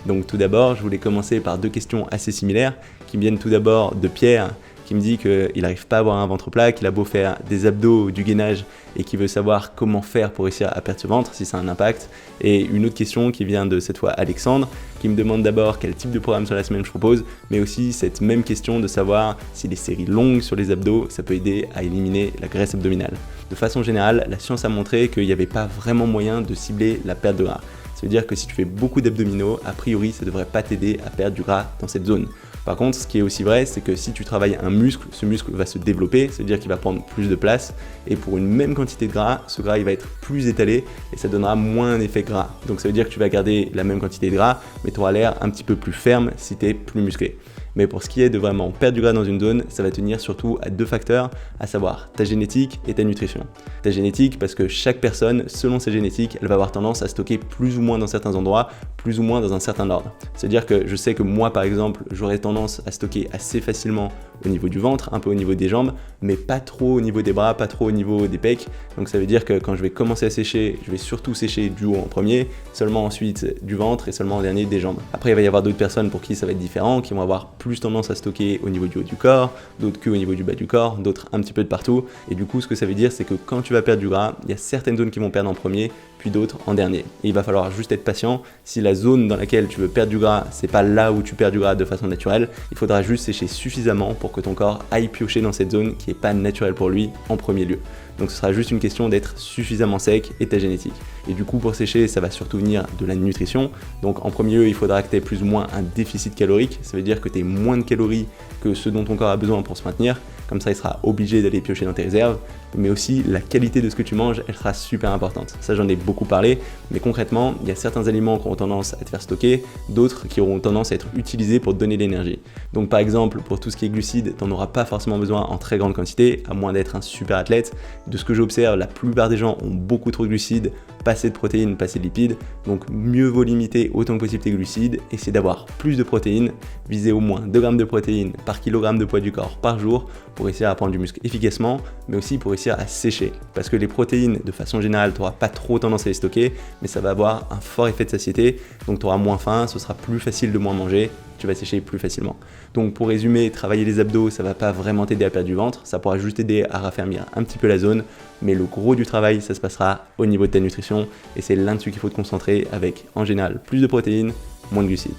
Donc tout d'abord, je voulais commencer par deux questions assez similaires qui me viennent tout d'abord de Pierre, qui me dit qu'il n'arrive pas à avoir un ventre plat, qu'il a beau faire des abdos, du gainage et qui veut savoir comment faire pour réussir à perdre ce ventre, si ça a un impact. Et une autre question qui vient de cette fois Alexandre, qui me demande d'abord quel type de programme sur la semaine je propose, mais aussi cette même question de savoir si les séries longues sur les abdos, ça peut aider à éliminer la graisse abdominale. De façon générale, la science a montré qu'il n'y avait pas vraiment moyen de cibler la perte de gras. Ça veut dire que si tu fais beaucoup d'abdominaux, a priori, ça ne devrait pas t'aider à perdre du gras dans cette zone. Par contre, ce qui est aussi vrai, c'est que si tu travailles un muscle, ce muscle va se développer, ça veut dire qu'il va prendre plus de place, et pour une même quantité de gras, ce gras il va être plus étalé, et ça donnera moins un effet gras. Donc ça veut dire que tu vas garder la même quantité de gras, mais tu auras l'air un petit peu plus ferme si tu es plus musclé. Mais pour ce qui est de vraiment perdre du gras dans une zone, ça va tenir surtout à deux facteurs, à savoir ta génétique et ta nutrition. Ta génétique, parce que chaque personne, selon sa génétique, elle va avoir tendance à stocker plus ou moins dans certains endroits, plus ou moins dans un certain ordre. C'est-à-dire que je sais que moi, par exemple, j'aurais tendance à stocker assez facilement au niveau du ventre, un peu au niveau des jambes, mais pas trop au niveau des bras, pas trop au niveau des pecs. Donc ça veut dire que quand je vais commencer à sécher, je vais surtout sécher du haut en premier, seulement ensuite du ventre et seulement en dernier des jambes. Après, il va y avoir d'autres personnes pour qui ça va être différent, qui vont avoir plus tendance à stocker au niveau du haut du corps, d'autres que au niveau du bas du corps, d'autres un petit peu de partout. Et du coup, ce que ça veut dire, c'est que quand tu vas perdre du gras, il y a certaines zones qui vont perdre en premier, puis d'autres en dernier. Et il va falloir juste être patient. Si la zone dans laquelle tu veux perdre du gras, c'est pas là où tu perds du gras de façon naturelle, il faudra juste sécher suffisamment pour que ton corps aille piocher dans cette zone qui est pas naturelle pour lui en premier lieu. Donc ce sera juste une question d'être suffisamment sec et ta génétique. Et du coup pour sécher, ça va surtout venir de la nutrition. Donc en premier lieu, il faudra que tu aies plus ou moins un déficit calorique. Ça veut dire que tu aies moins de calories que ce dont ton corps a besoin pour se maintenir. Comme ça, il sera obligé d'aller piocher dans tes réserves. Mais aussi, la qualité de ce que tu manges, elle sera super importante. Ça, j'en ai beaucoup parlé. Mais concrètement, il y a certains aliments qui auront tendance à te faire stocker, d'autres qui auront tendance à être utilisés pour te donner de l'énergie. Donc par exemple, pour tout ce qui est glucides, tu n'en auras pas forcément besoin en très grande quantité, à moins d'être un super athlète. De ce que j'observe, la plupart des gens ont beaucoup trop de glucides, pas assez de protéines, pas assez de lipides. Donc mieux vaut limiter autant que possible tes glucides, essayer d'avoir plus de protéines, viser au moins 2 grammes de protéines par kilogramme de poids du corps par jour pour réussir à prendre du muscle efficacement, mais aussi pour réussir à sécher. Parce que les protéines, de façon générale, tu n'auras pas trop tendance à les stocker, mais ça va avoir un fort effet de satiété, donc tu auras moins faim, ce sera plus facile de moins manger, tu vas sécher plus facilement. Donc pour résumer, travailler les abdos, ça va pas vraiment t'aider à perdre du ventre, ça pourra juste t'aider à raffermir un petit peu la zone, mais le gros du travail, ça se passera au niveau de ta nutrition, et c'est là-dessus qu'il faut te concentrer avec, en général, plus de protéines, moins de glucides.